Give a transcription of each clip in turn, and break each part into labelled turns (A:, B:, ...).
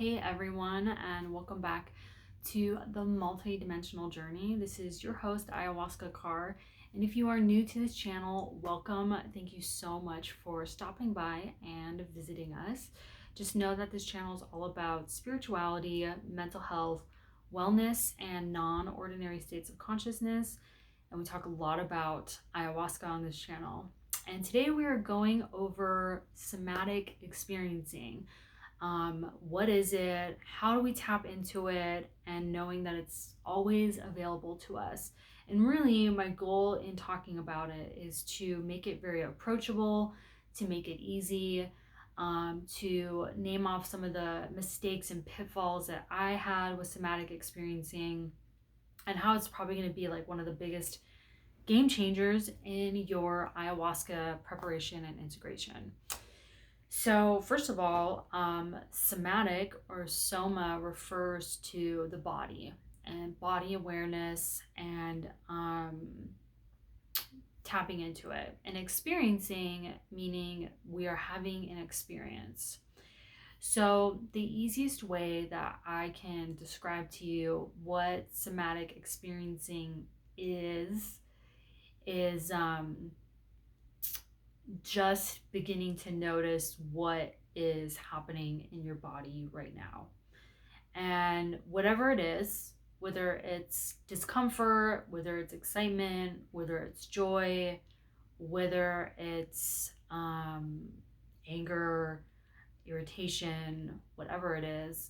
A: Hey everyone, and welcome back to the multi-dimensional journey. This is your host, Ayahuasca Carr, and if you are new to this channel, welcome. Thank you so much for stopping by and visiting us. Just know that this channel is all about spirituality, mental health, wellness, and non-ordinary states of consciousness, and we talk a lot about ayahuasca on this channel. And today we are going over somatic experiencing. What is it? How do we tap into it? And knowing that it's always available to us. And really, my goal in talking about it is to make it very approachable, to make it easy, to name off some of the mistakes and pitfalls that I had with somatic experiencing, and how it's probably going to be like one of the biggest game changers in your ayahuasca preparation and integration. So first of all, somatic or soma refers to the body and body awareness and tapping into it, and experiencing meaning we are having an experience. So the easiest way that I can describe to you what somatic experiencing is just beginning to notice what is happening in your body right now. And whatever it is, whether it's discomfort, whether it's excitement, whether it's joy, whether it's anger, irritation, whatever it is,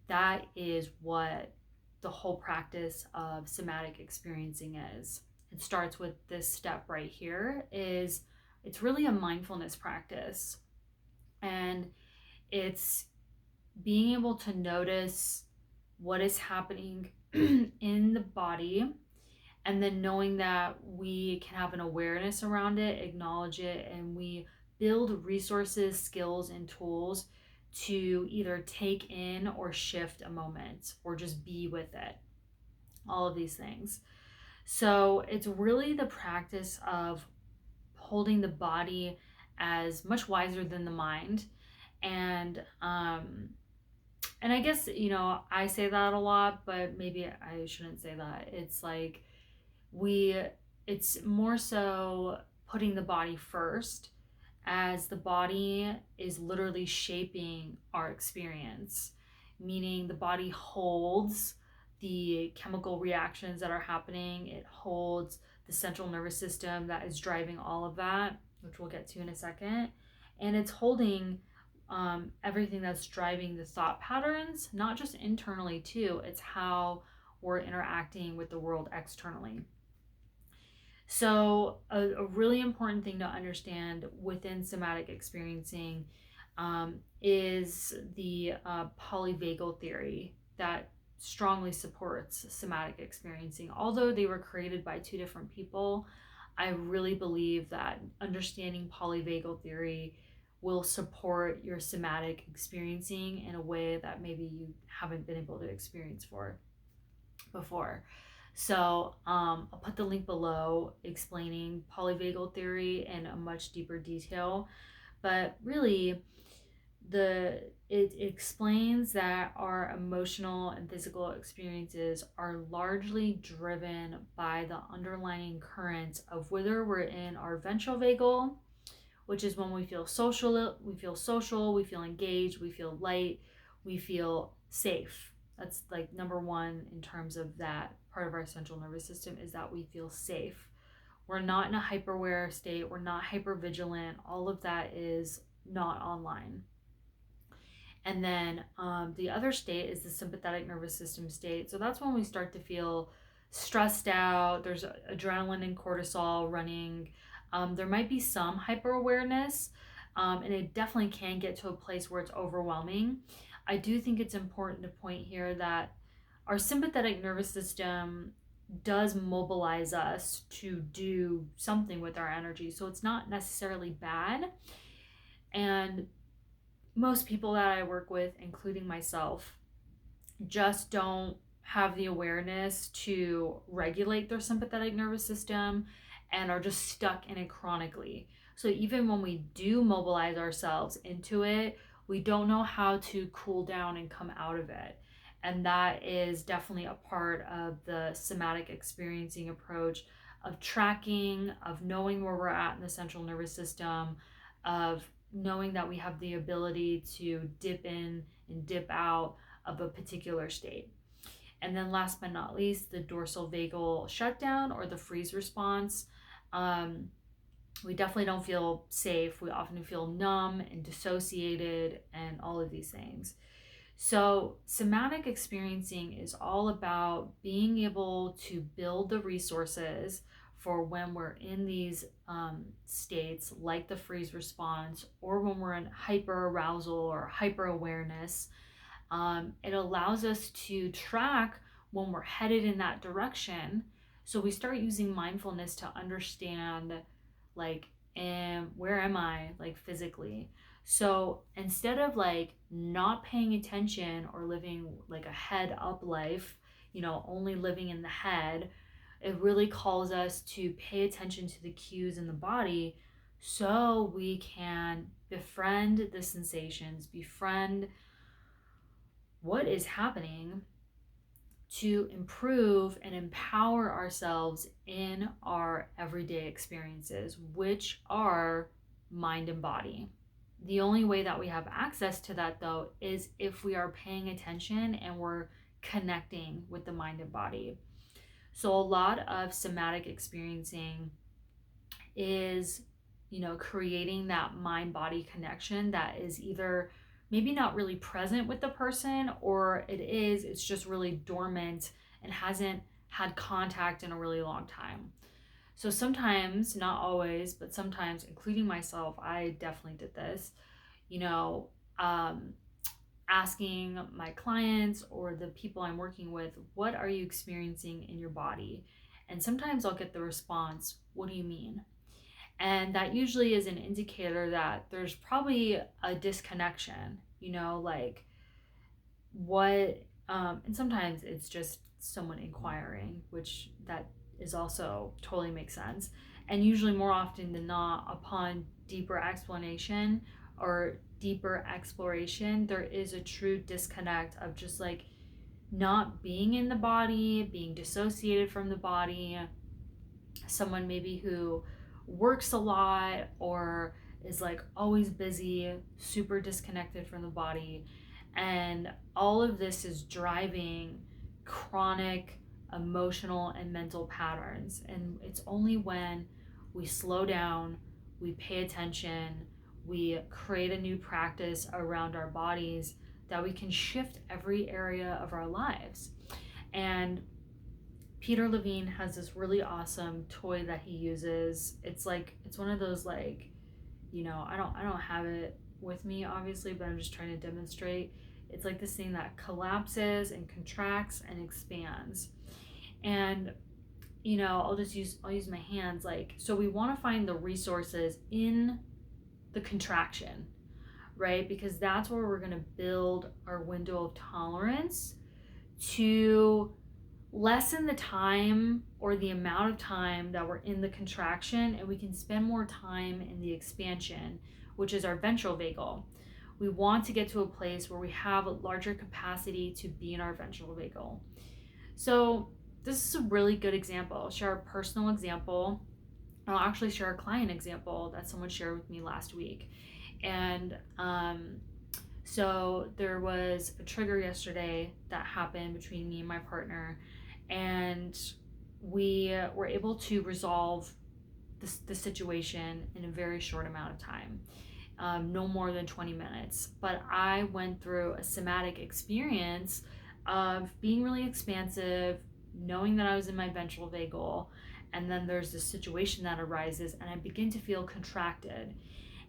A: that is what the whole practice of somatic experiencing is. It starts with this step right here. It's really a mindfulness practice, and it's being able to notice what is happening in the body, and then knowing that we can have an awareness around it, acknowledge it, and we build resources, skills, and tools to either take in or shift a moment or just be with it. All of these things. So it's really the practice of holding the body as much wiser than the mind. And I guess, I say that a lot, but maybe I shouldn't say that. It's like it's more so putting the body first, as the body is literally shaping our experience, meaning the body holds the chemical reactions that are happening. It holds the central nervous system that is driving all of that, which we'll get to in a second. And it's holding everything that's driving the thought patterns, not just internally too. It's how we're interacting with the world externally. So a really important thing to understand within somatic experiencing is the Polyvagal Theory that strongly supports somatic experiencing. Although they were created by two different people, I really believe that understanding Polyvagal Theory will support your somatic experiencing in a way that maybe you haven't been able to experience before. So I'll put the link below explaining Polyvagal Theory in a much deeper detail. But really, it explains that our emotional and physical experiences are largely driven by the underlying currents of whether we're in our ventral vagal, which is when we feel social, we feel engaged, we feel light, we feel safe. That's like number one in terms of that part of our central nervous system, is that we feel safe. We're not in a hyper-aware state. We're not hyper-vigilant. All of that is not online. And then the other state is the sympathetic nervous system state. So that's when we start to feel stressed out. There's adrenaline and cortisol running. There might be some hyper-awareness, and it definitely can get to a place where it's overwhelming. I do think it's important to point here that our sympathetic nervous system does mobilize us to do something with our energy. So it's not necessarily bad. And most people that I work with, including myself, just don't have the awareness to regulate their sympathetic nervous system and are just stuck in it chronically. So even when we do mobilize ourselves into it, we don't know how to cool down and come out of it. And that is definitely a part of the somatic experiencing approach of tracking, of knowing where we're at in the central nervous system, of knowing that we have the ability to dip in and dip out of a particular state. And then last but not least, the dorsal vagal shutdown or the freeze response. We definitely don't feel safe. We often feel numb and dissociated and all of these things. So, somatic experiencing is all about being able to build the resources for when we're in these states like the freeze response, or when we're in hyper arousal or hyper awareness. It allows us to track when we're headed in that direction. So we start using mindfulness to understand, like, where am I, like, physically? So instead of like not paying attention or living like a head up life, only living in the head, it really calls us to pay attention to the cues in the body so we can befriend the sensations, befriend what is happening, to improve and empower ourselves in our everyday experiences, which are mind and body. The only way that we have access to that, though, is if we are paying attention and we're connecting with the mind and body. So, a lot of somatic experiencing is, creating that mind body connection that is either maybe not really present with the person, or it's just really dormant and hasn't had contact in a really long time. So sometimes, not always, but sometimes, including myself, I definitely did this, asking my clients or the people I'm working with, what are you experiencing in your body? And sometimes I'll get the response, what do you mean? And that usually is an indicator that there's probably a disconnection, like what, and sometimes it's just someone inquiring, which that is also totally makes sense. And usually more often than not, upon deeper explanation or deeper exploration, there is a true disconnect of just like not being in the body, being dissociated from the body. Someone maybe who works a lot or is like always busy, super disconnected from the body. And all of this is driving chronic emotional and mental patterns. And it's only when we slow down, we pay attention, we create a new practice around our bodies that we can shift every area of our lives. And Peter Levine has this really awesome toy that he uses. It's one of those, like, I don't have it with me obviously, but I'm just trying to demonstrate. It's like this thing that collapses and contracts and expands. And I'll use my hands, like, so we want to find the resources in the contraction, right? Because that's where we're going to build our window of tolerance to lessen the time or the amount of time that we're in the contraction, and we can spend more time in the expansion, which is our ventral vagal. We want to get to a place where we have a larger capacity to be in our ventral vagal. So this is a really good example. I'll share a personal example. I'll actually share a client example that someone shared with me last week. And so there was a trigger yesterday that happened between me and my partner, and we were able to resolve the situation in a very short amount of time, no more than 20 minutes. But I went through a somatic experience of being really expansive, knowing that I was in my ventral vagal, and then there's this situation that arises and I begin to feel contracted.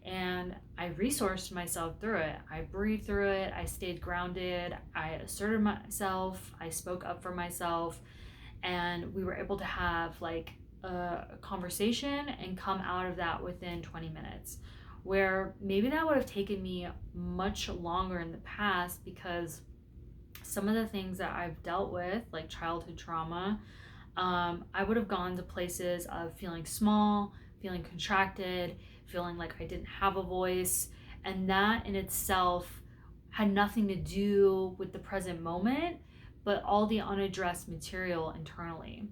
A: And I resourced myself through it. I breathed through it. I stayed grounded. I asserted myself. I spoke up for myself. And we were able to have like a conversation and come out of that within 20 minutes. Where maybe that would have taken me much longer in the past, because some of the things that I've dealt with, like childhood trauma, I would have gone to places of feeling small, feeling contracted, feeling like I didn't have a voice. And that in itself had nothing to do with the present moment, but all the unaddressed material internally.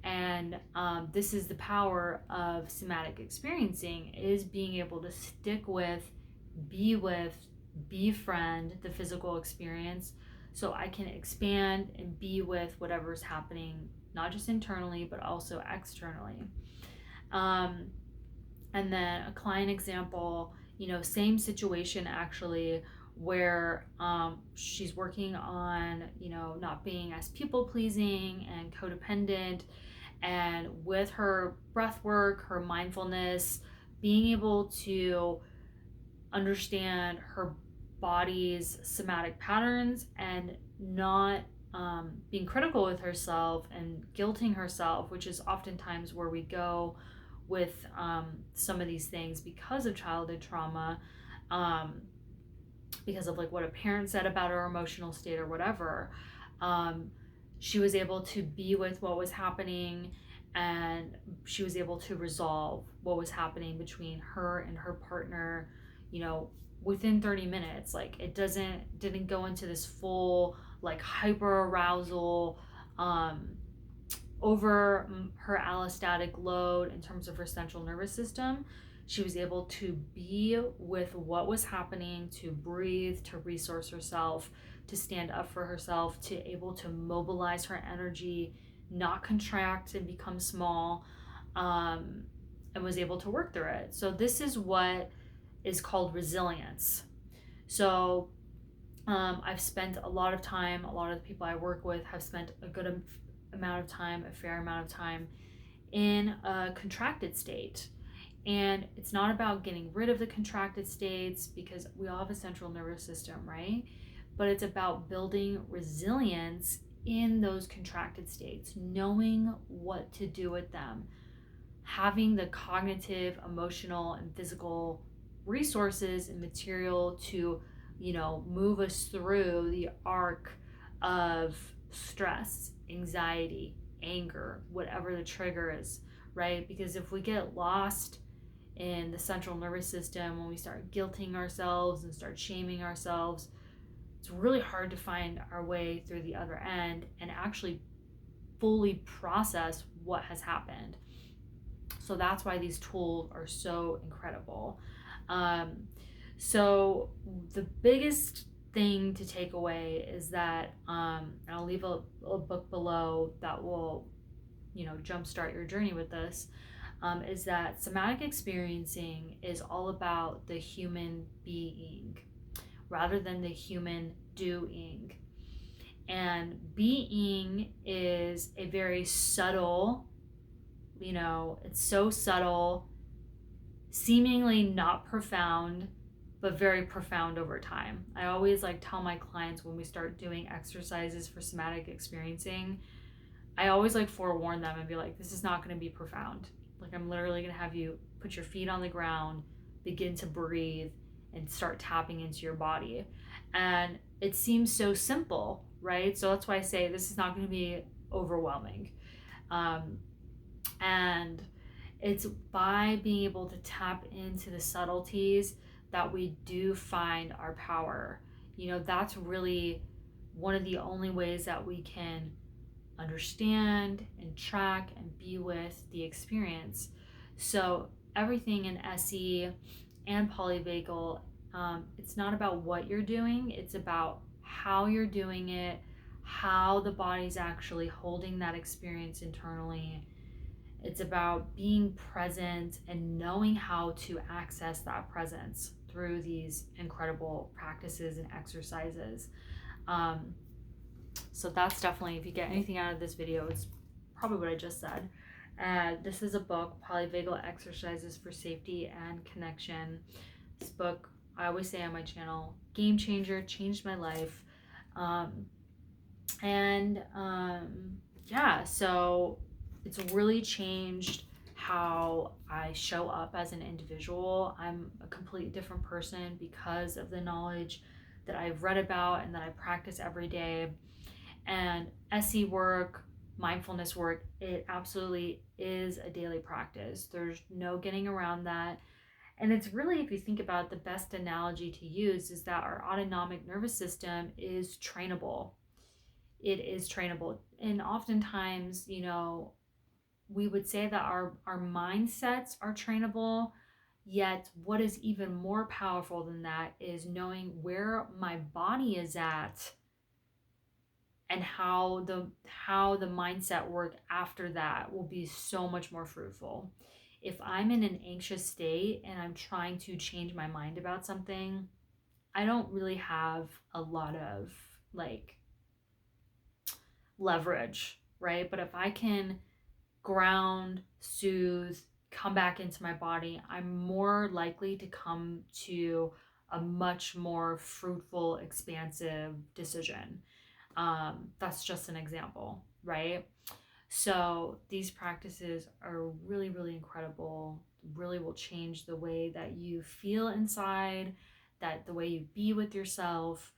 A: And this is the power of somatic experiencing, is being able to stick with, befriend the physical experience, so I can expand and be with whatever's happening, not just internally, but also externally. And then a client example, same situation actually, where she's working on, not being as people pleasing and codependent, and with her breath work, her mindfulness, being able to understand her body's somatic patterns and not being critical with herself and guilting herself, which is oftentimes where we go with some of these things because of childhood trauma, because of like what a parent said about her emotional state or whatever. She was able to be with what was happening, and she was able to resolve what was happening between her and her partner, within 30 minutes. Like, it didn't go into this full like hyper arousal over her allostatic load in terms of her central nervous system. She was able to be with what was happening, to breathe, to resource herself, to stand up for herself, to able to mobilize her energy, not contract and become small, and was able to work through it. So this is what is called resilience. So I've spent a lot of time, a lot of the people I work with have spent a good amount of time, a fair amount of time in a contracted state. And it's not about getting rid of the contracted states, because we all have a central nervous system, right? But it's about building resilience in those contracted states, knowing what to do with them, having the cognitive, emotional, and physical resources and material to, move us through the arc of stress, anxiety, anger, whatever the trigger is, right? Because if we get lost in the central nervous system, when we start guilting ourselves and start shaming ourselves, it's really hard to find our way through the other end and actually fully process what has happened. So that's why these tools are so incredible. So the biggest thing to take away is that, and I'll leave a book below that will, jumpstart your journey with this, is that somatic experiencing is all about the human being rather than the human doing. And being is a very subtle, it's so subtle, seemingly not profound, but very profound over time. I always tell my clients when we start doing exercises for somatic experiencing, I always forewarn them and be like, this is not going to be profound. I'm literally going to have you put your feet on the ground, begin to breathe, and start tapping into your body. And it seems so simple, right? So that's why I say this is not going to be overwhelming. And it's by being able to tap into the subtleties that we do find our power. That's really one of the only ways that we can understand and track and be with the experience. So everything in SE and polyvagal, it's not about what you're doing, it's about how you're doing it, how the body's actually holding that experience internally. It's about being present and knowing how to access that presence through these incredible practices and exercises. So that's definitely, if you get anything out of this video, it's probably what I just said. This is a book, Polyvagal Exercises for Safety and Connection. This book, I always say on my channel, game changer, changed my life. Yeah, so it's really changed how I show up as an individual. I'm a completely different person because of the knowledge that I've read about and that I practice every day. And SE work, mindfulness work, it absolutely is a daily practice. There's no getting around that. And it's really, if you think about it, the best analogy to use is that our autonomic nervous system is trainable. It is trainable. And oftentimes, we would say that our mindsets are trainable. Yet what is even more powerful than that is knowing where my body is at and how the mindset work after that will be so much more fruitful. If I'm in an anxious state and I'm trying to change my mind about something, I don't really have a lot of like leverage, right? But if I can ground, soothe, come back into my body, I'm more likely to come to a much more fruitful, expansive decision. That's just an example, right? So these practices are really, really incredible, really will change the way that you feel inside, that the way you be with yourself.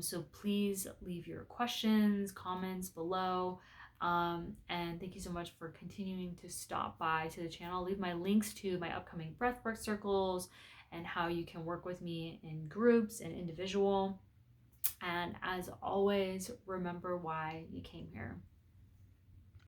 A: So please leave your questions, comments below. And thank you so much for continuing to stop by to the channel. I'll leave my links to my upcoming breathwork circles and how you can work with me in groups and individual. And as always, remember why you came here.